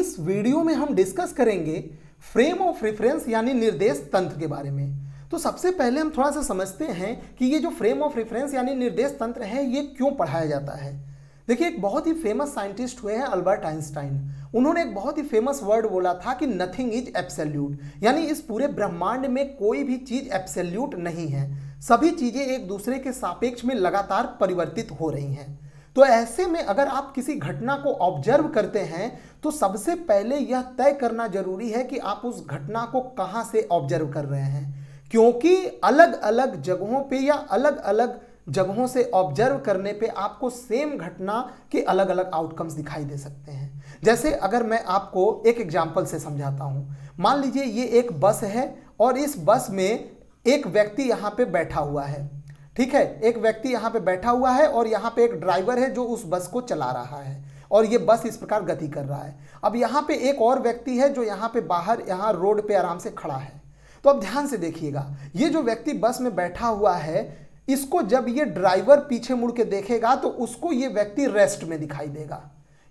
इस वीडियो में हम डिस्कस करेंगे फ्रेम ऑफ रेफरेंस यानी निर्देश तंत्र के बारे में। तो सबसे पहले हम थोड़ा सा समझते हैं कि ये जो फ्रेम ऑफ रेफरेंस यानी निर्देश तंत्र है ये क्यों पढ़ाया जाता है। देखिए, एक बहुत ही फेमस साइंटिस्ट हुए हैं अल्बर्ट आइंस्टाइन। उन्होंने एक बहुत ही फेमस वर्ड बोला था कि नथिंग इज एब्सोल्यूट, यानी इस पूरे ब्रह्मांड में कोई भी चीज एब्सोल्यूट नहीं है, सभी चीजें एक दूसरे के सापेक्ष में लगातार परिवर्तित हो रही हैं। तो ऐसे में अगर आप किसी घटना को ऑब्जर्व करते हैं तो सबसे पहले यह तय करना जरूरी है कि आप उस घटना को कहां से ऑब्जर्व कर रहे हैं, क्योंकि अलग अलग जगहों पे या अलग अलग जगहों से ऑब्जर्व करने पे आपको सेम घटना के अलग अलग आउटकम्स दिखाई दे सकते हैं। जैसे अगर मैं आपको एक एग्जांपल से समझाता हूं, मान लीजिए ये एक बस है और इस बस में एक व्यक्ति यहाँ पे बैठा हुआ है। ठीक है, एक व्यक्ति यहाँ पे बैठा हुआ है और यहाँ पे एक ड्राइवर है जो उस बस को चला रहा है और ये बस इस प्रकार गति कर रहा है। अब यहाँ पे एक और व्यक्ति है जो यहाँ पे बाहर यहाँ रोड पे आराम से खड़ा है। तो अब ध्यान से देखिएगा, ये जो व्यक्ति बस में बैठा हुआ है, इसको जब ये ड्राइवर पीछे मुड़ के देखेगा तो उसको ये व्यक्ति रेस्ट में दिखाई देगा,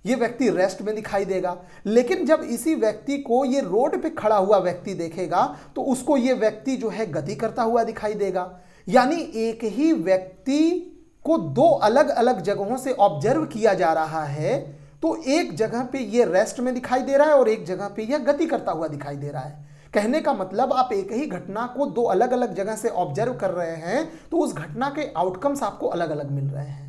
ये व्यक्ति रेस्ट में दिखाई देगा। लेकिन जब इसी व्यक्ति को ये रोड पे खड़ा हुआ व्यक्ति देखेगा तो उसको ये व्यक्ति जो है गति करता हुआ दिखाई देगा। यानी एक ही व्यक्ति को दो अलग अलग जगहों से ऑब्जर्व किया जा रहा है, तो एक जगह पे ये रेस्ट में दिखाई दे रहा है और एक जगह पे यह गति करता हुआ दिखाई दे रहा है। कहने का मतलब आप एक ही घटना को दो अलग अलग जगह से ऑब्जर्व कर रहे हैं तो उस घटना के आउटकम्स आपको अलग अलग मिल रहे हैं।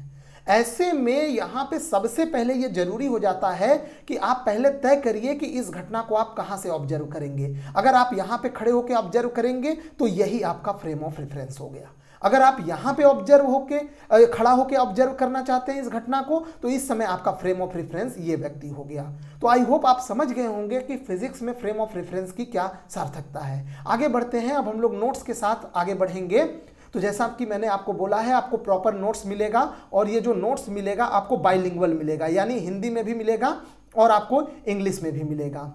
ऐसे में यहाँ पे सबसे पहले यह जरूरी हो जाता है कि आप पहले तय करिए कि इस घटना को आप कहाँ से ऑब्जर्व करेंगे। अगर आप यहाँ पे खड़े होकर ऑब्जर्व करेंगे तो यही आपका फ्रेम ऑफ रेफरेंस हो गया। अगर आप यहाँ पे ऑब्जर्व होके खड़ा होके ऑब्जर्व करना चाहते हैं इस घटना को, तो इस समय आपका फ्रेम ऑफ रेफरेंस ये व्यक्ति हो गया। तो आई होप आप समझ गए होंगे कि फिजिक्स में फ्रेम ऑफ रेफरेंस की क्या सार्थकता है। आगे बढ़ते हैं, अब हम लोग नोट्स के साथ आगे बढ़ेंगे। तो जैसा कि मैंने आपको बोला है, आपको प्रॉपर नोट्स मिलेगा और ये जो नोट्स मिलेगा आपको बाइलिंगुअल मिलेगा, यानी हिंदी में भी मिलेगा और आपको इंग्लिश में भी मिलेगा।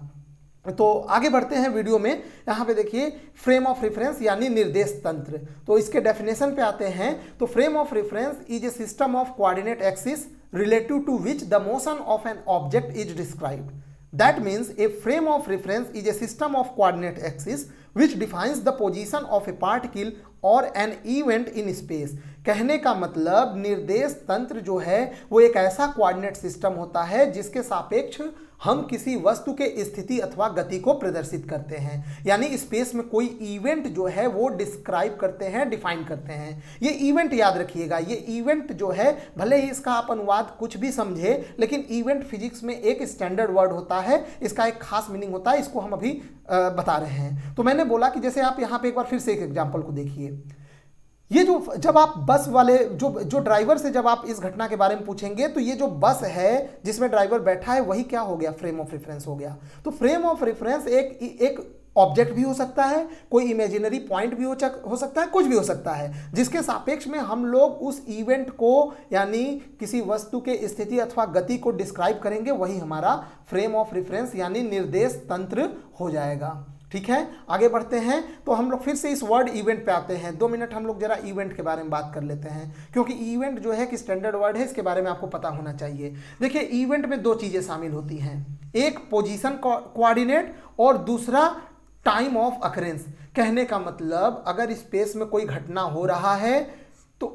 तो आगे बढ़ते हैं वीडियो में। यहाँ पे देखिए, फ्रेम ऑफ रेफरेंस यानी निर्देश तंत्र। तो इसके डेफिनेशन पे आते हैं। तो frame of reference is a system of coordinate axis relative to which the motion of an object is described. That means a frame of reference is a system of coordinate axis which defines the position of a particle or an event in space। कहने का मतलब निर्देश तंत्र जो है वो एक ऐसा कोऑर्डिनेट सिस्टम होता है जिसके सापेक्ष हम किसी वस्तु के स्थिति अथवा गति को प्रदर्शित करते हैं, यानी स्पेस में कोई इवेंट जो है वो डिस्क्राइब करते हैं, डिफाइन करते हैं। ये इवेंट याद रखिएगा, ये इवेंट जो है भले ही इसका आप अनुवाद कुछ भी समझे, लेकिन इवेंट फिजिक्स में एक स्टैंडर्ड वर्ड होता है, इसका एक खास मीनिंग होता है, इसको हम अभी बता रहे हैं। तो मैंने बोला कि जैसे आप यहाँ पे एक बार फिर से एक एग्जाम्पल को देखिए। ये जो जब आप बस वाले जो ड्राइवर से जब आप इस घटना के बारे में पूछेंगे तो ये जो बस है जिसमें ड्राइवर बैठा है वही क्या हो गया, फ्रेम ऑफ रेफरेंस हो गया। तो फ्रेम ऑफ रेफरेंस एक ऑब्जेक्ट भी हो सकता है, कोई इमेजिनरी पॉइंट भी हो सकता है, कुछ भी हो सकता है जिसके सापेक्ष में हम लोग उस इवेंट को यानी किसी वस्तु के स्थिति अथवा गति को डिस्क्राइब करेंगे, वही हमारा फ्रेम ऑफ रेफरेंस यानी निर्देश तंत्र हो जाएगा। ठीक है, आगे बढ़ते हैं। तो हम लोग फिर से इस वर्ड इवेंट पे आते हैं। 2 मिनट हम लोग जरा इवेंट के बारे में बात कर लेते हैं, क्योंकि इवेंट जो है कि स्टैंडर्ड वर्ड है, इसके बारे में आपको पता होना चाहिए। देखिए, इवेंट में 2 चीजें शामिल होती हैं, एक पोजीशन कोऑर्डिनेट और दूसरा टाइम ऑफ अकरेंस। कहने का मतलब अगर स्पेस में कोई घटना हो रहा है तो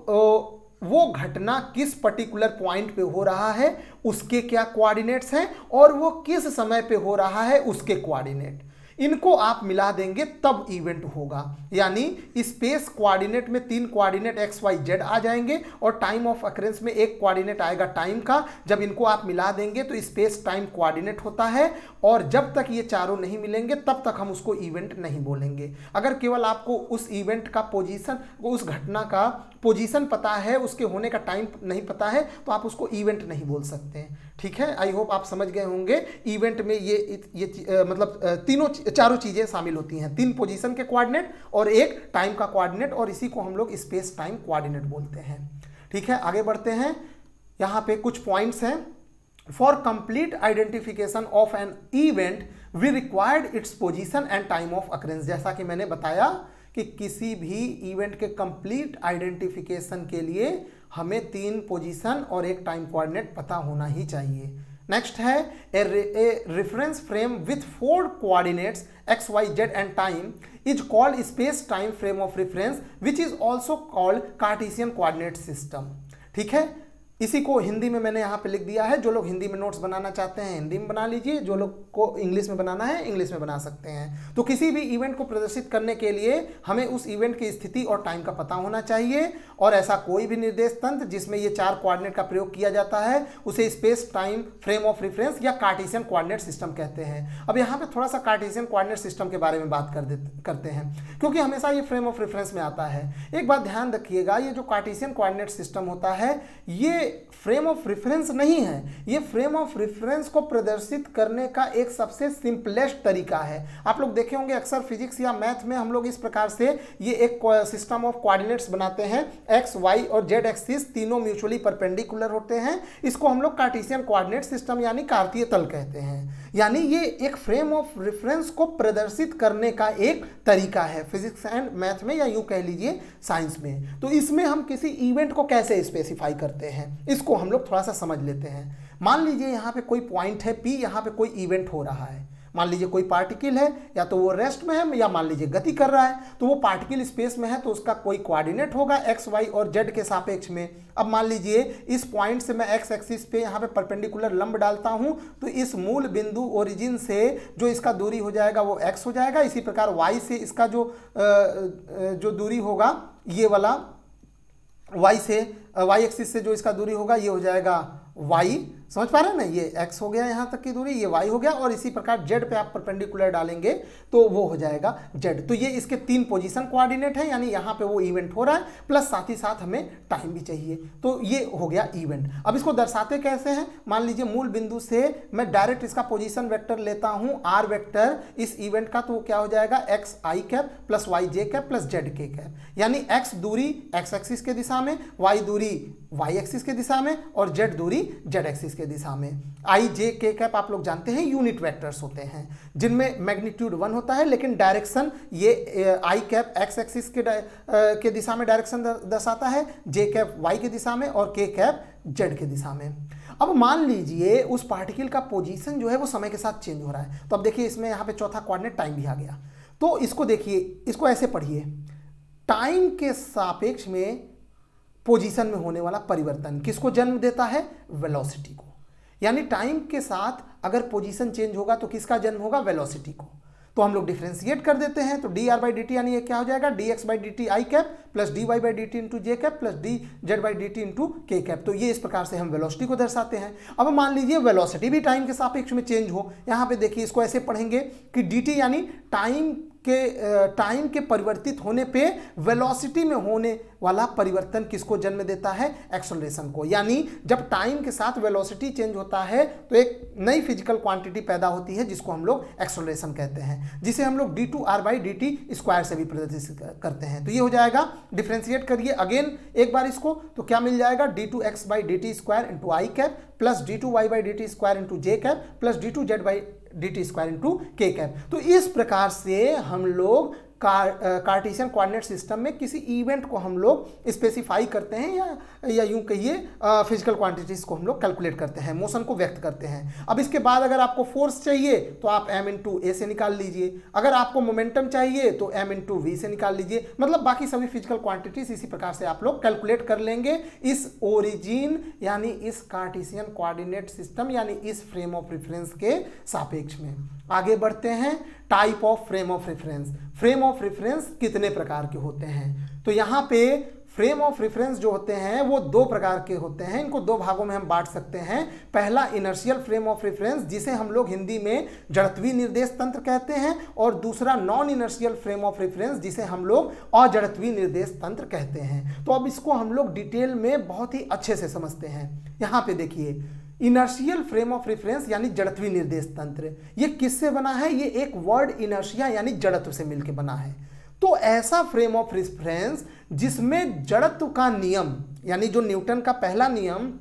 वो घटना किस पर्टिकुलर पॉइंट पे हो रहा है, उसके क्या कोऑर्डिनेट्स हैं, और वो किस समय पे हो रहा है उसके कोऑर्डिनेट, इनको आप मिला देंगे तब इवेंट होगा। यानी स्पेस कोऑर्डिनेट में 3 कोऑर्डिनेट एक्स वाई जेड आ जाएंगे और टाइम ऑफ अकरेंस में एक कोऑर्डिनेट आएगा टाइम का। जब इनको आप मिला देंगे तो स्पेस टाइम कोऑर्डिनेट होता है, और जब तक ये चारों नहीं मिलेंगे तब तक हम उसको इवेंट नहीं बोलेंगे। अगर केवल आपको उस इवेंट का पोजीशन, उस घटना का पोजीशन पता है, उसके होने का टाइम नहीं पता है, तो आप उसको इवेंट नहीं बोल सकते। ठीक है, आई होप आप समझ गए होंगे। इवेंट में ये मतलब चारों चीजें शामिल होती हैं, 3 पोजीशन के कोऑर्डिनेट और एक टाइम का कोऑर्डिनेट, और इसी को हम लोग स्पेस टाइम कोऑर्डिनेट बोलते हैं। ठीक है, आगे बढ़ते हैं। यहाँ पे कुछ पॉइंट्स हैं। For complete identification of an event we required its position and time of occurrence. जैसा कि मैंने बताया कि किसी भी इवेंट के कंप्लीट आइडेंटिफिकेशन के लिए हमें 3 पोजीशन और एक टाइम कोऑर्डिनेट पता होना ही चाहिए। नेक्स्ट है a reference frame with 4 coordinates x, y, z and time is called space time frame of reference which is also called Cartesian coordinate system. ठीक है, इसी को हिंदी में मैंने यहाँ पे लिख दिया है। जो लोग हिंदी में नोट्स बनाना चाहते हैं हिंदी में बना लीजिए, जो लोग को इंग्लिश में बनाना है इंग्लिश में बना सकते हैं। तो किसी भी इवेंट को प्रदर्शित करने के लिए हमें उस इवेंट की स्थिति और टाइम का पता होना चाहिए, और ऐसा कोई भी निर्देश तंत्र जिसमें ये 4 कोऑर्डिनेट का प्रयोग किया जाता है उसे space time frame of reference या कार्टेशियन कोऑर्डिनेट सिस्टम कहते हैं। अब यहाँ पे थोड़ा सा कार्टेशियन कोऑर्डिनेट सिस्टम के बारे में बात करते हैं, क्योंकि हमेशा ये फ्रेम ऑफ रेफरेंस में आता है। एक बात ध्यान रखिएगा, ये जो कार्टेशियन कोऑर्डिनेट सिस्टम होता है ये फ्रेम ऑफ रेफरेंस नहीं है, ये फ्रेम ऑफ रेफरेंस को प्रदर्शित करने का एक सबसे सिंपलेस्ट तरीका है। आप लोग देखे होंगे अक्सर फिजिक्स या मैथ में हम लोग इस प्रकार से ये एक सिस्टम ऑफ कोऑर्डिनेट्स बनाते हैं, एक्स, वाई और जेड एक्सिस तीनों म्यूचुअली परपेंडिकुलर होते हैं। इसको हम लोग कार्टेशियन कोऑर्डिनेट सिस्टम यानी कार्तीय तल कहते हैं। यानी ये एक फ्रेम ऑफ रेफरेंस को प्रदर्शित करने का एक तरीका है फिजिक्स एंड मैथ में, या यूं कह लीजिए साइंस में। तो इसमें हम किसी इवेंट को कैसे स्पेसिफाई करते हैं इसको हम लोग थोड़ा सा समझ लेते हैं। मान लीजिए यहाँ पे कोई पॉइंट है P, यहाँ पे कोई इवेंट हो रहा है। मान लीजिए कोई पार्टिकल है, या तो वो रेस्ट में है या मान लीजिए गति कर रहा है, तो वो पार्टिकल स्पेस में है तो उसका कोई कोऑर्डिनेट होगा एक्स, वाई और जेड के सापेक्ष में। अब मान लीजिए इस पॉइंट से मैं एक्स एक्सिस पे यहाँ पे परपेंडिकुलर लंब डालता हूँ, तो इस मूल बिंदु ओरिजिन से जो इसका दूरी हो जाएगा वो एक्स हो जाएगा। इसी प्रकार वाई से इसका जो दूरी होगा ये वाला, वाई एक्सिस से जो इसका दूरी होगा ये हो जाएगा वाई। समझ पा रहे हैं ना, ये x हो गया यहाँ तक की दूरी, ये y हो गया, और इसी प्रकार z पे आप परपेंडिकुलर डालेंगे तो वो हो जाएगा z। तो ये इसके 3 पोजीशन कोऑर्डिनेट है, यानी यहाँ पे वो इवेंट हो रहा है, प्लस साथ ही साथ हमें टाइम भी चाहिए। तो ये हो गया इवेंट। अब इसको दर्शाते कैसे हैं, मान लीजिए मूल बिंदु से मैं डायरेक्ट इसका पोजीशन वेक्टर लेता हूँ r वेक्टर इस इवेंट का, तो वो क्या हो जाएगा एक्स आई कैप प्लस वाई जे कैप प्लस जेड के कैप। यानी x दूरी x एक्सिस के दिशा में, y दूरी y एक्सिस के दिशा में और z दूरी z एक्सिस के दिशा में। आई जे के कैप आप लोग जानते हैं यूनिट वेक्टर्स होते हैं जिनमें मैग्नीट्यूड 1 होता है, लेकिन डायरेक्शन ये आई कैप एक्स एक्सिस के दिशा में डायरेक्शन दर्शाता है, जे कैप वाई के दिशा में और के कैप जेड के दिशा में। अब मान लीजिए उस पार्टिकल का पोजीशन जो है वो समय के साथ चेंज हो रहा है। तो अब देखिए इसमें यहाँ पे चौथा कोऑर्डिनेट टाइम भी आ गया। तो इसको देखिए, इसको ऐसे पढ़िए, टाइम के सापेक्ष में पोजीशन में होने वाला परिवर्तन किसको जन्म देता है, वेलोसिटी को। यानी टाइम के साथ अगर पोजीशन चेंज होगा तो किसका जन्म होगा, वेलोसिटी को। तो हम लोग डिफरेंशिएट कर देते हैं, तो d r by d t यानी ये क्या हो जाएगा, d x by d t i cap plus d y by d t into j cap plus d z by d t into k cap. तो ये इस प्रकार से हम वेलोसिटी को दर्शाते हैं। अब मान लीजिए वेलोसिटी भी टाइम के सापेक्ष में चेंज हो, यहाँ पे देखिए इसको ऐसे पढ़ेंगे कि डी टी यानी टाइम के परिवर्तित होने पे वेलोसिटी में होने वाला परिवर्तन किसको जन्म देता है, एक्सेलरेशन को। यानी जब टाइम के साथ वेलोसिटी चेंज होता है तो एक नई फिजिकल क्वांटिटी पैदा होती है जिसको हम लोग एक्सेलरेशन कहते हैं, जिसे हम लोग d2r by d T square से भी प्रदर्शित करते हैं। तो ये हो जाएगा, डिफ्रेंशिएट करिए अगेन एक बार इसको, तो क्या मिल जाएगा, d2x by d T square into I cap plus d2y by d T square into j cap plus d2z by d T square into k cap. तो इस प्रकार से हम लोग कार्टेशियन कोऑर्डिनेट सिस्टम में किसी इवेंट को हम लोग स्पेसिफाई करते हैं, या यूं कहिए फिजिकल क्वांटिटीज को हम लोग कैलकुलेट करते हैं, मोशन को व्यक्त करते हैं। अब इसके बाद अगर आपको फोर्स चाहिए तो आप m इंटू ए से निकाल लीजिए, अगर आपको मोमेंटम चाहिए तो m इंटू वी से निकाल लीजिए। मतलब बाकी सभी फिजिकल क्वांटिटीज इसी प्रकार से आप लोग कैलकुलेट कर लेंगे इस ओरिजिन यानी इस कार्टेशियन कोऑर्डिनेट सिस्टम यानी इस फ्रेम ऑफ रेफरेंस के सापेक्ष में। आगे बढ़ते हैं, type of frame of reference. Frame of reference कितने प्रकार के होते हैं, तो यहाँ पे फ्रेम ऑफ रेफरेंस जो होते हैं वो 2 प्रकार के होते हैं। इनको 2 भागों में हम बांट सकते हैं। पहला इनर्शियल फ्रेम ऑफ रेफरेंस जिसे हम लोग हिंदी में जड़त्वीय निर्देश तंत्र कहते हैं, और दूसरा non inertial frame of reference जिसे हम लोग अजड़त्वीय निर्देश तंत्र कहते हैं। तो अब इसको हम लोग डिटेल में बहुत ही अच्छे से समझते हैं। यहाँ पे देखिए, इनर्शियल फ्रेम ऑफ रेफरेंस यानी जड़त्वीय निर्देश तंत्र, ये किससे बना है, ये एक वर्ड इनर्शिया यानी जड़त्व से मिलकर बना है। तो ऐसा फ्रेम ऑफ रेफरेंस जिसमें जड़त्व का नियम यानी जो न्यूटन का पहला नियम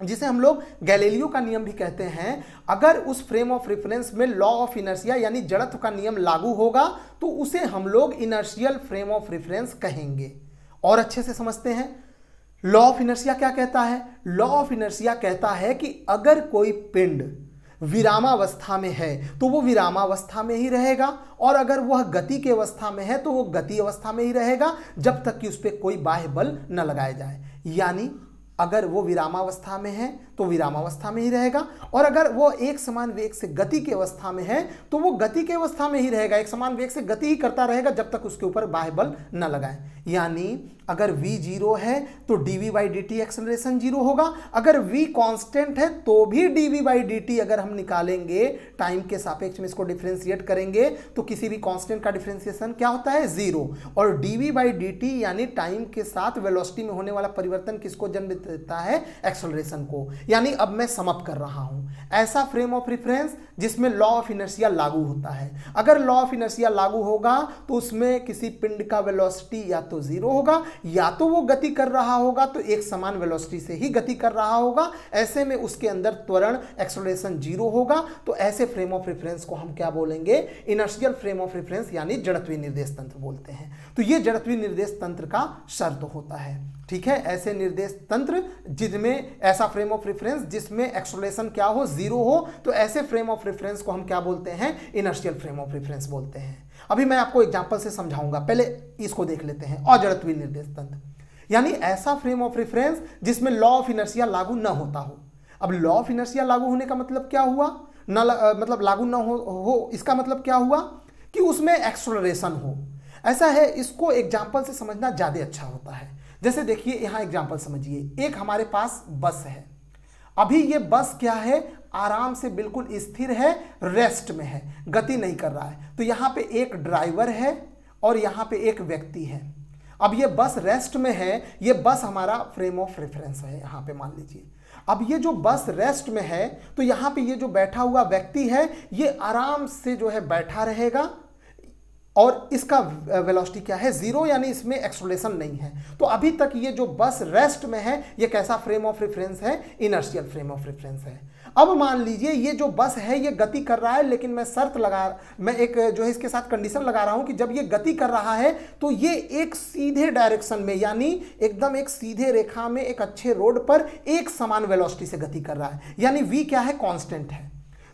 जिसे हम लोग गैलीलियो का नियम भी कहते हैं, अगर उस फ्रेम ऑफ रेफरेंस में लॉ ऑफ इनर्शिया यानी जड़त्व का नियम लागू होगा तो उसे हम लोग इनर्शियल फ्रेम ऑफ रेफरेंस कहेंगे। और अच्छे से समझते हैं, लॉ ऑफ इनर्शिया क्या कहता है? लॉ ऑफ इनर्शिया कहता है कि अगर कोई पिंड विरामावस्था में है तो वो विरामावस्था में ही रहेगा, और अगर वह गति की अवस्था में है तो वो गति अवस्था में ही रहेगा, जब तक कि उस पर कोई बाह्य बल न लगाया जाए। यानी अगर वो विरामावस्था में है तो विरामावस्था में ही रहेगा, और अगर वो एक समान वेग से गति की अवस्था में है तो वो गति की अवस्था में ही रहेगा, एक समान वेग से गति ही करता रहेगा जब तक उसके ऊपर बाह्य बल न लगाए। यानी अगर v 0 है तो dv/dt एक्सेलरेशन 0 होगा, अगर v कांस्टेंट है तो भी dv/dt अगर हम निकालेंगे टाइम के सापेक्ष में इसको डिफरेंशिएट करेंगे तो किसी भी कांस्टेंट का डिफरेंशिएशन क्या होता है? 0। और dv/dt यानी टाइम के साथ वेलोसिटी में होने वाला परिवर्तन किसको जन्म देता है? एक्सेलरेशन को। यानी अब मैं समअप कर रहा हूं, ऐसा फ्रेम ऑफ रेफरेंस जिसमें लॉ ऑफ इनर्शिया लागू होता है। अगर लॉ ऑफ इनर्शिया लागू होगा तो उसमें किसी पिंड का वेलोसिटी या तो 0 होगा, या तो वो गति कर रहा होगा तो एक समान वेलोसिटी से ही गति कर रहा होगा, ऐसे में उसके अंदर त्वरण एक्सेलरेशन 0 होगा। तो ऐसे फ्रेम ऑफ रेफरेंस को हम क्या बोलेंगे? इनर्शियल फ्रेम ऑफ रेफरेंस यानी जड़त्वीय निर्देश तंत्र बोलते हैं। तो ये जड़त्वीय निर्देश तंत्र का शर्त होता है। ठीक है, ऐसे निर्देश तंत्र जिनमें ऐसा फ्रेम ऑफ रेफरेंस जिसमें एक्सेलरेशन क्या हो? 0 हो, तो ऐसे फ्रेम ऑफ रेफरेंस को हम क्या बोलते हैं? इनर्शियल फ्रेम ऑफ रेफरेंस बोलते हैं। अभी मैं आपको एग्जांपल से समझाऊंगा, पहले इसको देख लेते हैं। अजड़त्वीय निर्देश तंत्र यानी ऐसा फ्रेम ऑफ रेफरेंस जिसमें लॉ ऑफ इनर्शिया लागू न होता हो। अब लॉ ऑफ इनर्शिया लागू होने का मतलब क्या हुआ? मतलब लागू न हो इसका मतलब क्या हुआ? कि उसमें एक्सेलरेशन हो। ऐसा है, इसको एग्जांपल से समझना ज्यादा अच्छा होता है। जैसे देखिए यहां एग्जांपल समझिए, एक हमारे पास बस है। अभी ये बस क्या है? आराम से बिल्कुल स्थिर है, रेस्ट में है, गति नहीं कर रहा है। तो यहां पे एक ड्राइवर है और यहां पे एक व्यक्ति है। अब ये बस रेस्ट में है, ये बस हमारा फ्रेम ऑफ रेफरेंस है। यहां पे मान लीजिए अब ये जो बस रेस्ट में है तो यहां पे ये जो बैठा हुआ व्यक्ति है ये आराम से जो है बैठा रहेगा, और इसका वेलोसिटी क्या है? 0, यानी इसमें एक्सेलरेशन नहीं है। तो अभी तक ये जो बस रेस्ट में है ये कैसा फ्रेम ऑफ रेफरेंस है? इनर्शियल फ्रेम ऑफ रेफरेंस है। अब मान लीजिए ये जो बस है ये गति कर रहा है, लेकिन मैं एक जो है इसके साथ कंडीशन लगा रहा हूं कि जब ये गति कर रहा है तो ये एक सीधे डायरेक्शन में, यानी एकदम एक सीधे रेखा में एक अच्छे रोड पर एक समान वेलोसिटी से गति कर रहा है। यानी v क्या है? कांस्टेंट है।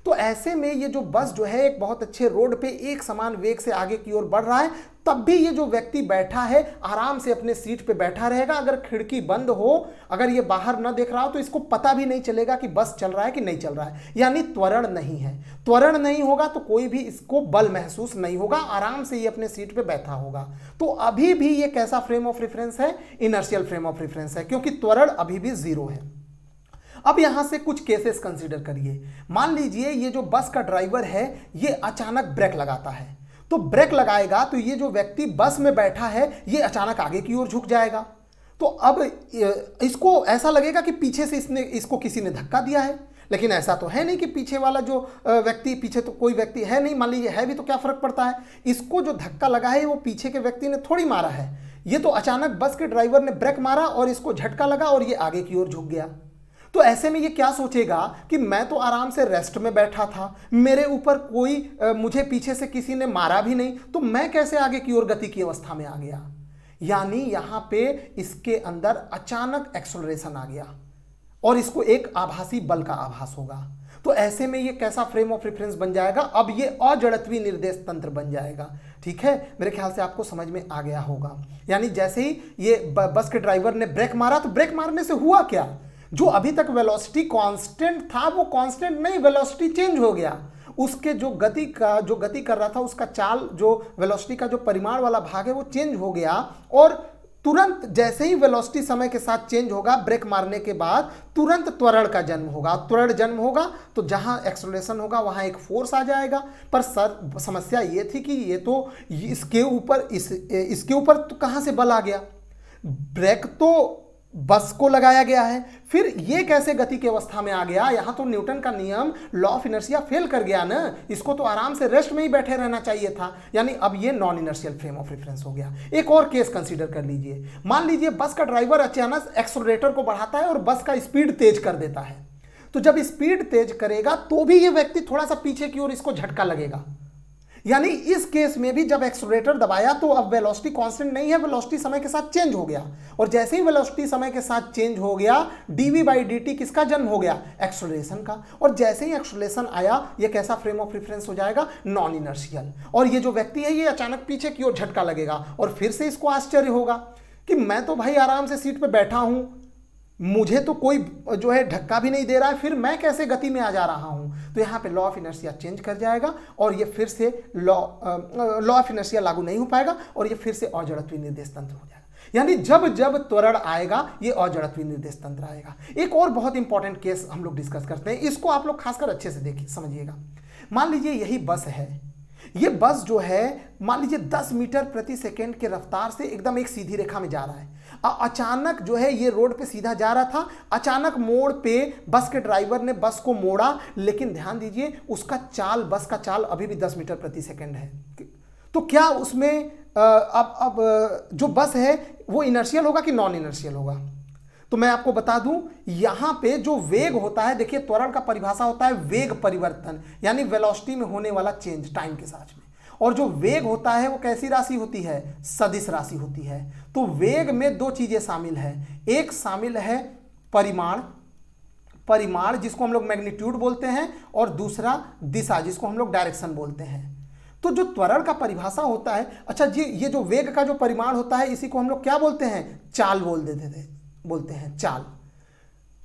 तो ऐसे में ये जो बस जो है एक बहुत अच्छे रोड पे एक समान वेग से आगे की ओर बढ़ रहा है, तब भी ये जो व्यक्ति बैठा है आराम से अपने सीट पे बैठा रहेगा। अगर खिड़की बंद हो, अगर ये बाहर न देख रहा हो तो इसको पता भी नहीं चलेगा कि बस चल रहा है कि नहीं चल रहा है। यानी त्वरण नहीं है। त्वरण नहीं होगा तो कोई भी इसको बल महसूस नहीं होगा, आराम से ये अपने सीट पे बैठा होगा। तो अभी भी ये कैसा फ्रेम ऑफ रेफरेंस है? इनर्शियल फ्रेम ऑफ रेफरेंस है, क्योंकि त्वरण अभी भी 0 है। अब यहां से कुछ केसेस कंसीडर करिए। मान लीजिए ये जो बस का ड्राइवर है ये अचानक ब्रेक लगाता है, तो ब्रेक लगाएगा तो ये जो व्यक्ति बस में बैठा है ये अचानक आगे की ओर झुक जाएगा। तो अब इसको ऐसा लगेगा कि पीछे से इसको किसी ने धक्का दिया है, लेकिन ऐसा तो है नहीं कि पीछे वाला जो व्यक्ति, पीछे तो कोई व्यक्ति है नहीं। मान लीजिए है भी तो क्या फर्क पड़ता है? इसको जो धक्का लगा है वो पीछे के व्यक्ति ने थोड़ी मारा है, ये तो अचानक बस के ड्राइवर ने ब्रेक मारा और इसको झटका लगा और ये आगे की ओर झुक गया। तो ऐसे में ये क्या सोचेगा कि मैं तो आराम से रेस्ट में बैठा था, मेरे ऊपर मुझे पीछे से किसी ने मारा भी नहीं, तो मैं कैसे आगे की ओर गति की अवस्था में आ गया? यानी यहां पे इसके अंदर अचानक एक्सेलरेशन आ गया और इसको एक आभासी बल का आभास होगा। तो ऐसे में ये कैसा फ्रेम ऑफ रेफरेंस बन जाएगा? अब ये अजड़त्वीय निर्देश तंत्र बन जाएगा। ठीक है, मेरे ख्याल से आपको समझ में आ गया होगा। यानी जैसे ही ये बस के ड्राइवर ने ब्रेक मारा तो ब्रेक मारने से हुआ क्या? जो अभी तक वेलोसिटी कांस्टेंट था वो कांस्टेंट नहीं, वेलोसिटी चेंज हो गया। उसके जो गति कर रहा था उसका चाल, जो वेलोसिटी का जो परिमाण वाला भाग है वो चेंज हो गया, और तुरंत जैसे ही वेलोसिटी समय के साथ चेंज होगा, ब्रेक मारने के बाद तुरंत त्वरण का जन्म होगा। त्वरण जन्म होगा तो जहां एक्सेलरेशन होगा वहां एक फोर्स आ जाएगा। पर समस्या ये थी कि ये तो इसके ऊपर तो कहां से बल आ गया? ब्रेक तो बस को लगाया गया है, फिर ये कैसे गति की अवस्था में आ गया? यहां तो न्यूटन का नियम लॉ ऑफ इनर्शिया फेल कर गया ना, इसको तो आराम से रेस्ट में ही बैठे रहना चाहिए था। यानी अब ये non inertial frame of reference हो गया। एक और केस कंसीडर कर लीजिए। मान लीजिए बस का ड्राइवर अचानक एक्सेलरेटर को बढ़ाता है और बस का स्पीड तेज कर देता है। तो जब स्पीड तेज करेगा तो भी ये व्यक्ति थोड़ा सा पीछे की ओर इसको झटका लगेगा। यानी इस केस में भी जब एक्सेलरेटर दबाया तो अब वेलोसिटी कांस्टेंट नहीं है, वेलोसिटी समय के साथ चेंज हो गया, और जैसे ही वेलोसिटी समय के साथ चेंज हो गया dv/dt किसका जन्म हो गया, एक्सेलरेशन का। और जैसे ही एक्सेलरेशन आया ये कैसा फ्रेम ऑफ रेफरेंस हो जाएगा, नॉन इनर्शियल। और ये जो व्यक्ति है ये अचानक पीछे की ओर झटका लगेगा और फिर से इसको आश्चर्य होगा कि मैं तो भाई आराम से सीट पे बैठा हूं, मुझे तो कोई जो है धक्का भी नहीं दे रहा है, फिर मैं कैसे गति में आ जा रहा हूं। तो यहाँ पे लॉ ऑफ इनर्शिया चेंज कर जाएगा और ये फिर से लॉ ऑफ इनर्शिया लागू नहीं हो पाएगा और ये फिर से अजड़त्वीय निर्देश तंत्र हो जाएगा। यानी जब जब त्वरण आएगा ये अजड़त्वीय निर्देश तंत्र आएगा। एक और बहुत इंपॉर्टेंट केस हम लोग डिस्कस करते हैं, इसको आप लोग खासकर अच्छे से देखिए समझिएगा। मान लीजिए यही बस है, ये बस जो है मान लीजिए 10 मीटर प्रति सेकेंड के रफ्तार से एकदम एक सीधी रेखा में जा रहा है। अचानक जो है ये रोड पे सीधा जा रहा था, अचानक मोड़ पे बस के ड्राइवर ने बस को मोड़ा, लेकिन ध्यान दीजिए उसका चाल, बस का चाल अभी भी 10 मीटर प्रति सेकेंड है। तो क्या उसमें अब जो बस है वो इनर्शियल होगा कि नॉन इनर्शियल होगा? तो मैं आपको बता दूं यहां पे जो वेग होता है, देखिए त्वरण का परिभाषा होता है वेग परिवर्तन, यानी वेलोसिटी में होने वाला चेंज टाइम के साथ में। और जो वेग होता है वो कैसी राशि होती है, सदिश राशि होती है। तो वेग में दो चीजें शामिल है, एक शामिल है परिमाण जिसको हम लोग मैग्नीट्यूड बोलते हैं, और दूसरा दिशा जिसको हम लोग डायरेक्शन बोलते हैं। तो जो त्वरण का परिभाषा होता है, अच्छा जी ये जो वेग का जो परिमाण होता है इसी को हम लोग क्या बोलते हैं, चाल बोलते हैं चाल।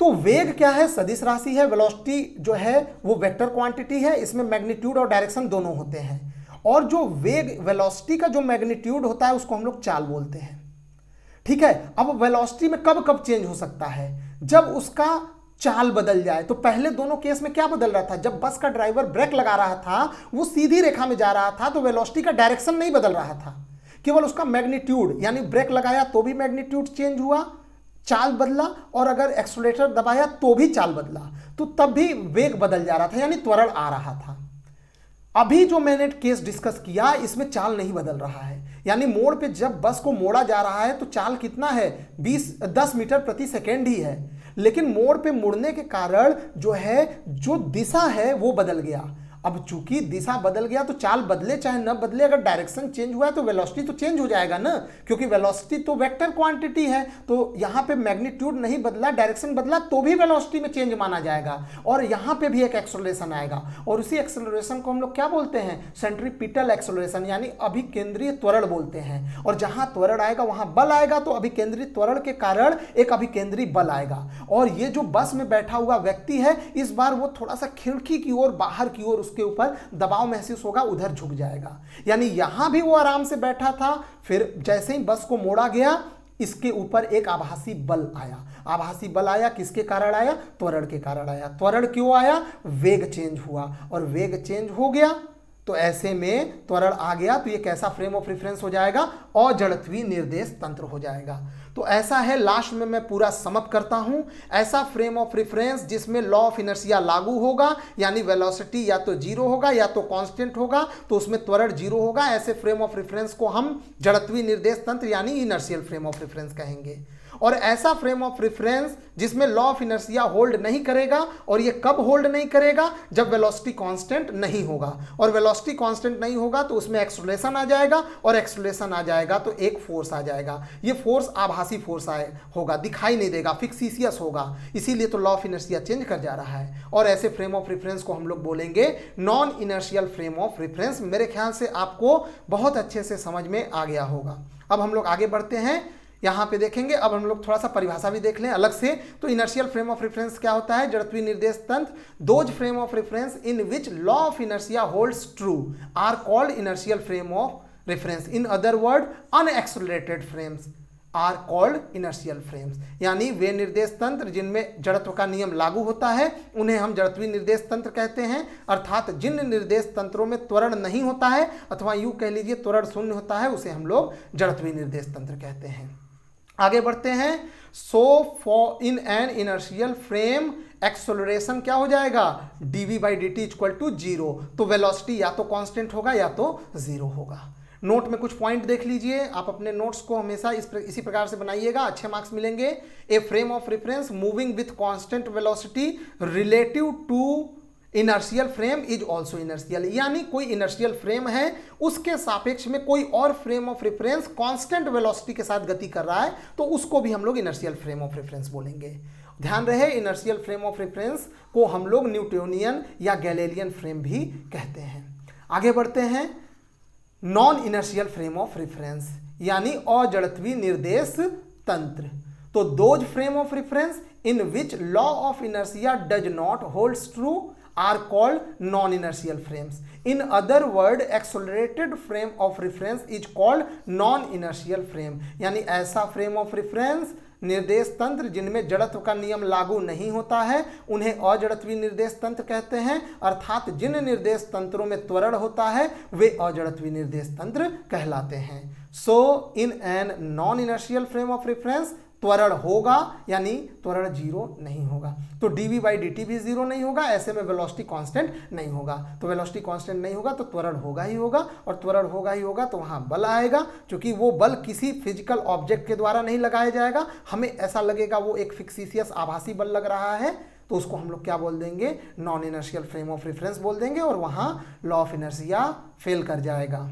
तो वेग क्या है, सदिश राशि है, वेलोसिटी जो है वो वेक्टर क्वांटिटी है, इसमें मैग्नीट्यूड और डायरेक्शन दोनों होते हैं। और जो वेग वेलोसिटी का जो मैग्नीट्यूड होता है उसको हम लोग चाल बोलते हैं। ठीक है, अब वेलोसिटी में कब कब चेंज हो सकता है, जब उसका चाल बदल जाए। तो पहले दोनों केस में क्या बदल रहा था, जब बस का ड्राइवर ब्रेक लगा रहा था वो सीधी रेखा में जा रहा था तो वेलोसिटी का डायरेक्शन नहीं बदल रहा था, केवल उसका मैग्नीट्यूड, यानी ब्रेक लगाया तो भी मैग्नीट्यूड चेंज हुआ, चाल बदला, और अगर एक्सेलरेटर दबाया तो भी चाल बदला, तो तब भी वेग बदल जा रहा था, यानी त्वरण आ रहा था। अभी जो मैंने केस डिस्कस किया इसमें चाल नहीं बदल रहा है, यानी मोड़ पे जब बस को मोड़ा जा रहा है तो चाल कितना है, 10 मीटर प्रति सेकेंड ही है, लेकिन मोड़ पे मुड़ने के कारण जो है जो दिशा है वो बदल गया। अब चूंकि दिशा बदल गया तो चाल बदले चाहे न बदले, अगर डायरेक्शन चेंज हुआ है तो वेलोसिटी तो चेंज हो जाएगा ना, क्योंकि वेलोसिटी तो वेक्टर क्वांटिटी है। तो यहाँ पे मैग्नीट्यूड नहीं बदला, डायरेक्शन बदला तो भी वेलोसिटी में चेंज माना जाएगा, और यहाँ पे भी एक एक्सेलरेशन आएगा, और उसी एक्सेलरेशन को हम लोग क्या बोलते हैं, सेंट्रीपिटल एक्सेलरेशन, यानी अभिकेंद्रीय त्वरण बोलते हैं। और जहाँ त्वरण आएगा वहाँ बल आएगा, तो अभिकेंद्रीय त्वरण के कारण एक अभिकेंद्रीय बल आएगा। और ये जो बस में बैठा हुआ व्यक्ति है इस बार वो थोड़ा सा खिड़की की ओर, बाहर की ओर के ऊपर दबाव महसूस होगा, उधर झुक जाएगा। यानी यहां भी वो आराम से बैठा था, फिर जैसे ही बस को मोड़ा गया इसके ऊपर एक आभासी बल आया। आभासी बल आया किसके कारण आया, त्वरण के कारण आया। त्वरण क्यों आया, वेग चेंज हुआ, और वेग चेंज हो गया तो ऐसे में त्वरण आ गया, तो ये कैसा फ्रेम ऑफ रेफरेंस हो जाएगा, अजड़त्वीय निर्देश तंत्र हो जाएगा। तो ऐसा है, लास्ट में मैं पूरा समअप करता हूं, ऐसा फ्रेम ऑफ रेफरेंस जिसमें लॉ ऑफ इनर्शिया लागू होगा, यानी वेलोसिटी या तो जीरो होगा या तो कांस्टेंट होगा, तो उसमें त्वरण जीरो होगा। ऐसे फ्रेम ऑफ रेफरेंस को हम जड़त्वीय निर्देश तंत्र यानी इनर्शियल फ्रेम ऑफ रेफरेंस कहेंगे। और ऐसा फ्रेम ऑफ रेफरेंस जिसमें लॉ ऑफ इनर्शिया होल्ड नहीं करेगा, और ये कब होल्ड नहीं करेगा, जब वेलोसिटी कांस्टेंट नहीं होगा, और वेलोसिटी कांस्टेंट नहीं होगा तो उसमें एक्सेलरेशन आ जाएगा, और एक्सेलरेशन आ जाएगा तो एक फोर्स आ जाएगा। ये फोर्स आभासी फोर्स होगा, दिखाई नहीं देगा, फिक्सिशियस होगा, इसीलिए तो लॉ ऑफ इनर्शिया चेंज कर जा रहा है। और ऐसे फ्रेम ऑफ रेफरेंस को हम लोग बोलेंगे non inertial frame of reference. मेरे ख्याल से आपको बहुत अच्छे से समझ में आ गया होगा। अब हम लोग आगे बढ़ते हैं, यहाँ पे देखेंगे। अब हम लोग थोड़ा सा परिभाषा भी देख लें अलग से। तो इनर्शियल फ्रेम ऑफ रेफरेंस क्या होता है, जड़त्वीय निर्देश तंत्र, those frame of reference in which law of inertia holds true are called inertial frame of reference. In other word unaccelerated frames are called inertial frames. यानी वे निर्देश तंत्र जिनमें जड़त्व का नियम लागू होता है उन्हें हम जड़त्वीय निर्देश तंत्र कहते हैं। अर्थात जिन निर्देश तंत्रों में त्वरण नहीं होता है, अथवा यूं कह लीजिए त्वरण शून्य होता है, उसे हम लोग जड़त्वीय निर्देश तंत्र कहते हैं। आगे बढ़ते हैं। So for in an inertial frame acceleration क्या हो जाएगा, dv/dt इक्वल टू 0। तो वेलोसिटी या तो कांस्टेंट होगा या तो 0 होगा। नोट में कुछ पॉइंट देख लीजिए, आप अपने नोट्स को हमेशा इसी प्रकार से बनाइएगा, अच्छे मार्क्स मिलेंगे। A frame of reference moving with constant velocity relative to inertial frame is also inertial, यानी कोई इनर्शियल फ्रेम है, उसके सापेक्ष में कोई और frame of reference constant velocity के साथ गति कर रहा है, तो उसको भी हम लोग इनर्शियल फ्रेम ऑफ रेफरेंस बोलेंगे। ध्यान रहे, इनर्शियल फ्रेम ऑफ रेफरेंस को हम लोग न्यूटोनियन या गैलीलियन फ्रेम भी कहते हैं। आगे बढ़ते हैं, non inertial frame of reference यानी अजड़त्वीय निर्देश तंत्र। तो those frame of reference in which law of inertia does not holds true are called non-inertial frames. In other word, accelerated frame of reference is called non-inertial frame. यानी ऐसा frame of reference निर्देश तंत्र जिनमें जड़त्व का नियम लागू नहीं होता है उन्हें अजड़त्वीय निर्देश तंत्र कहते हैं, अर्थात जिन निर्देश तंत्रों में त्वरण होता है वे अजड़त्वीय निर्देश तंत्र कहलाते हैं। So in an non inertial frame of reference त्वरण होगा, यानी त्वरण जीरो नहीं होगा, तो dv/dt भी जीरो नहीं होगा, ऐसे में वेलोसिटी कांस्टेंट नहीं होगा। तो वेलोसिटी कांस्टेंट नहीं होगा तो त्वरण होगा ही होगा, और त्वरण होगा ही होगा तो वहां बल आएगा, क्योंकि वो बल किसी फिजिकल ऑब्जेक्ट के द्वारा नहीं लगाया जाएगा। हमें ऐसा लगेगा वो एक फिक्सिशियस आभासी बल लग रहा है, तो उसको हम लोग क्या बोल देंगे, non inertial frame of reference बोल देंगे, और वहां लॉ ऑफ इनर्शिया फेल कर जाएगा।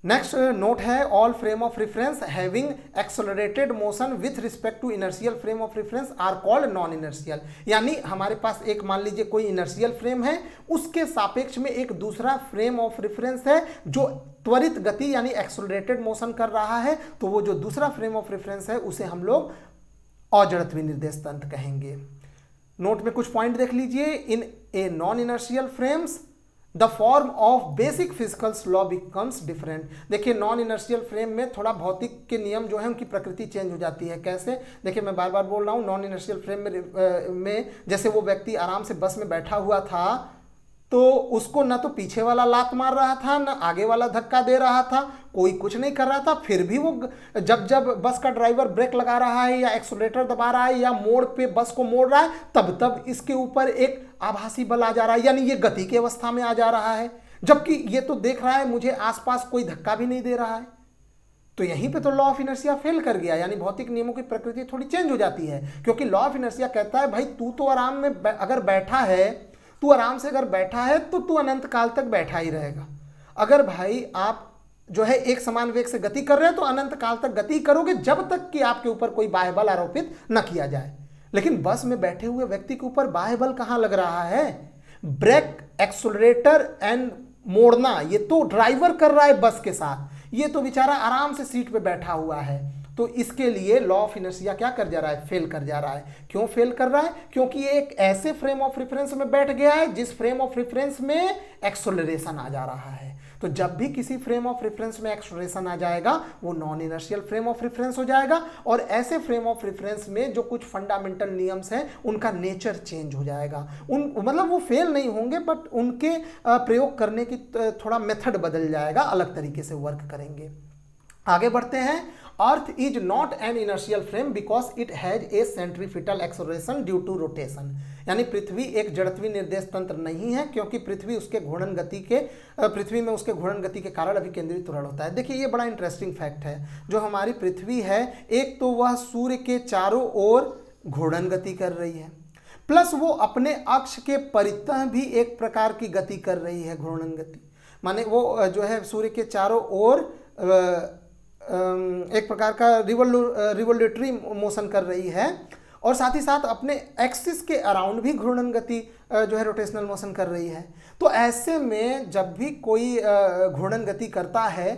नेक्स्ट नोट है, all frame of reference having accelerated motion with respect to inertial frame of reference are called non inertial. यानी हमारे पास एक, मान लीजिए कोई इनर्शियल फ्रेम है, उसके सापेक्ष में एक दूसरा फ्रेम ऑफ रेफरेंस है जो त्वरित गति यानी एक्सेलरेटेड मोशन कर रहा है, तो वो जो दूसरा फ्रेम ऑफ रेफरेंस है उसे हम लोग अजड़त्वीय निर्देश तंत्र कहेंगे। नोट में कुछ पॉइंट देख लीजिए, in a non inertial frames the form of basic physicals law becomes different. देखिए, नॉन इनर्शियल फ्रेम में थोड़ा भौतिक के नियम जो है उनकी प्रकृति चेंज हो जाती है। कैसे? देखिए, मैं बार बार बोल रहा हूँ, नॉन इनर्शियल फ्रेम में जैसे वो व्यक्ति आराम से बस में बैठा हुआ था, तो उसको ना तो पीछे वाला लात मार रहा था, ना आगे वाला धक्का दे रहा था, कोई कुछ नहीं कर रहा था, फिर भी वो जब बस का ड्राइवर ब्रेक लगा रहा है या एक्सीलरेटर दबा रहा है या मोड़ पे बस को मोड़ रहा है, तब इसके ऊपर एक आभासी बल आ जा रहा है, यानी ये गति की अवस्था में आ जा रहा है, जबकि ये तो देख रहा है मुझे आसपास कोई धक्का भी नहीं दे रहा है। तो यहीं पे तो लॉ ऑफ इनर्शिया फेल कर गया, यानी भौतिक नियमों की प्रकृति थोड़ी चेंज हो जाती है, क्योंकि लॉ ऑफ इनर्शिया कहता है भाई तू तो आराम में अगर बैठा है, तू आराम से अगर बैठा है तो तू अनंत काल तक बैठा ही रहेगा। अगर भाई आप जो है एक समान वेग से गति कर रहे हैं तो अनंत काल तक गति करोगे, जब तक कि आपके ऊपर कोई बाह्य बल आरोपित न किया जाए। लेकिन बस में बैठे हुए व्यक्ति के ऊपर बाह्य बल कहां लग रहा है? ब्रेक, एक्सीलरेटर एंड मोड़ना ये तो ड्राइवर कर रहा है बस के साथ, ये तो बेचारा आराम से सीट पे बैठा हुआ है। तो इसके लिए लॉ ऑफ इनर्शिया क्या कर जा रहा है? फेल कर जा रहा है। क्यों फेल कर रहा है? क्योंकि ये एक ऐसे फ्रेम ऑफ रेफरेंस में बैठ गया है जिस फ्रेम ऑफ रेफरेंस में एक्सेलरेशन आ जा रहा है। तो जब भी किसी फ्रेम ऑफ रेफरेंस में एक्सेलरेशन आ जाएगा वो non inertial frame of reference हो जाएगा, और ऐसे फ्रेम ऑफ रेफरेंस में जो कुछ फंडामेंटल नियम्स हैं उनका नेचर चेंज हो जाएगा। मतलब वो फेल नहीं होंगे, बट उनके प्रयोग करने की थोड़ा मेथड बदल जाएगा, अलग तरीके से वर्क करेंगे। आगे बढ़ते हैं। Earth is not an inertial frame because it has a centrifugal acceleration due to rotation. यानी पृथ्वी एक जड़त्वीय निर्देश तंत्र नहीं है, क्योंकि पृथ्वी में उसके घूर्णन गति के कारण अभिकेंद्रित त्वरण होता है। देखिए, ये बड़ा इंटरेस्टिंग फैक्ट है। जो हमारी पृथ्वी है, एक तो वह सूर्य के चारों ओर घूर्णन गति कर रही है, प्लस वो अपने अक्ष के परितः भी एक प्रकार की गति कर रही है, घूर्णन गति। माने वो जो है सूर्य के चारों ओर एक प्रकार का रिवोल्यूटरी मोशन कर रही है, और साथ ही साथ अपने एक्सिस के अराउंड भी घूर्णन गति जो है रोटेशनल मोशन कर रही है। तो ऐसे में जब भी कोई घूर्णन गति करता है,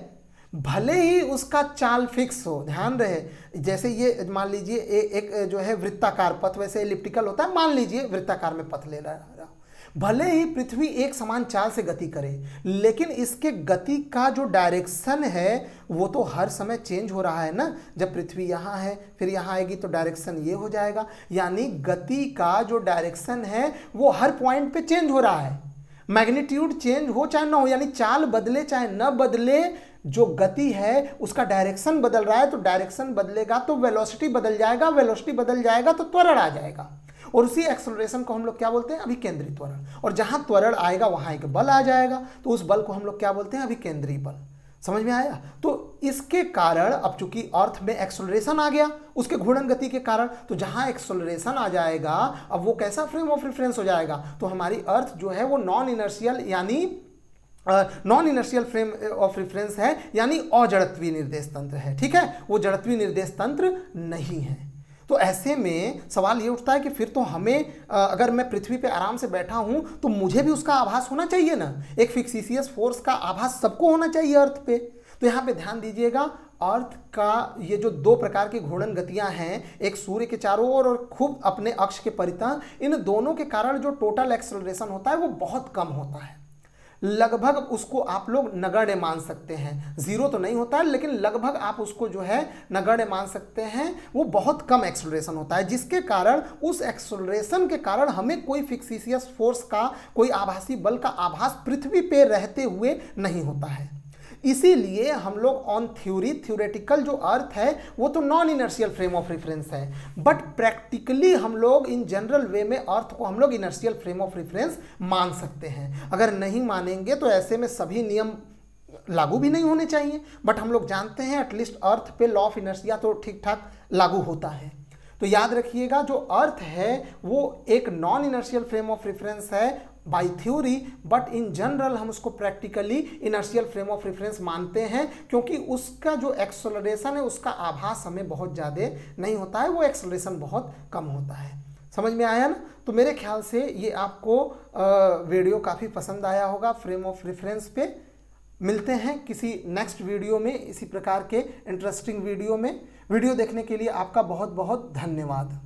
भले ही उसका चाल फिक्स हो, ध्यान रहे, जैसे ये मान लीजिए एक जो है वृत्ताकार पथ, वैसे एलिप्टिकल होता है, मान लीजिए वृत्ताकार में पथ ले रहा है, भले ही पृथ्वी एक समान चाल से गति करे, लेकिन इसके गति का जो डायरेक्शन है वो तो हर समय चेंज हो रहा है ना। जब पृथ्वी यहाँ है फिर यहाँ आएगी तो डायरेक्शन ये हो जाएगा, यानी गति का जो डायरेक्शन है वो हर पॉइंट पे चेंज हो रहा है। मैग्नीट्यूड चेंज हो चाहे ना हो, यानी चाल बदले चाहे न बदले, जो गति है उसका डायरेक्शन बदल रहा है, तो डायरेक्शन बदलेगा तो वेलोसिटी बदल जाएगा, वेलोसिटी बदल जाएगा तो त्वरण आ जाएगा, और उसी एक्सेलरेशन को हम लोग क्या बोलते हैं? अभिकेंद्री त्वरण। और जहां त्वरण आएगा वहां एक बल आ जाएगा, तो उस बल को हम लोग क्या बोलते हैं? अभिकेंद्री बल। समझ में आया? तो इसके कारण अब चूंकि अर्थ में एक्सेलरेशन आ गया उसके घूर्णन गति के कारण, तो जहां एक्सेलरेशन आ जाएगा अब वो कैसा फ्रेम ऑफ रेफरेंस हो जाएगा, तो हमारी अर्थ जो है वो non inertial frame of reference है, यानी अजड़त्वीय निर्देश तंत्र है। ठीक है, वो जड़त्वीय निर्देश तंत्र नहीं है। तो ऐसे में सवाल ये उठता है कि फिर तो हमें अगर मैं पृथ्वी पे आराम से बैठा हूं तो मुझे भी उसका आभास होना चाहिए ना, एक फिक्सिशियस फोर्स का आभास सबको होना चाहिए अर्थ पे। तो यहाँ पे ध्यान दीजिएगा, अर्थ का ये जो दो प्रकार की घूर्णन गतियां हैं, एक सूर्य के चारों ओर और खूब अपने अक्ष के परितः, इन दोनों के कारण जो टोटल एक्सेलरेशन होता है वो बहुत कम होता है। लगभग उसको आप लोग नगण्य मान सकते हैं, जीरो तो नहीं होता है लेकिन लगभग आप उसको जो है नगण्य मान सकते हैं। वो बहुत कम एक्सेलरेशन होता है, जिसके कारण उस एक्सेलरेशन के कारण हमें कोई फिक्सिशियस फोर्स का, कोई आभासी बल का आभास पृथ्वी पे रहते हुए नहीं होता है। इसीलिए हम लोग ऑन थ्योरेटिकल जो अर्थ है वो तो non inertial frame of reference है, बट प्रैक्टिकली हम लोग इन जनरल वे में अर्थ को हम लोग इनर्शियल फ्रेम ऑफ रेफरेंस मान सकते हैं। अगर नहीं मानेंगे तो ऐसे में सभी नियम लागू भी नहीं होने चाहिए, बट हम लोग जानते हैं एटलीस्ट अर्थ पे लॉ ऑफ इनर्शिया तो ठीक ठाक लागू होता है। तो याद रखिएगा, जो अर्थ है वो एक non inertial frame of reference है by theory, but in general हम उसको practically inertial frame of reference मानते हैं, क्योंकि उसका जो एक्सेलरेशन है उसका आभास हमें बहुत ज़्यादा नहीं होता है, वो एक्सेलरेशन बहुत कम होता है। समझ में आया ना? तो मेरे ख्याल से ये आपको वीडियो काफ़ी पसंद आया होगा फ्रेम ऑफ रेफरेंस पे। मिलते हैं किसी नेक्स्ट वीडियो में इसी प्रकार के इंटरेस्टिंग वीडियो में। वीडियो देखने के लिए आपका बहुत बहुत धन्यवाद।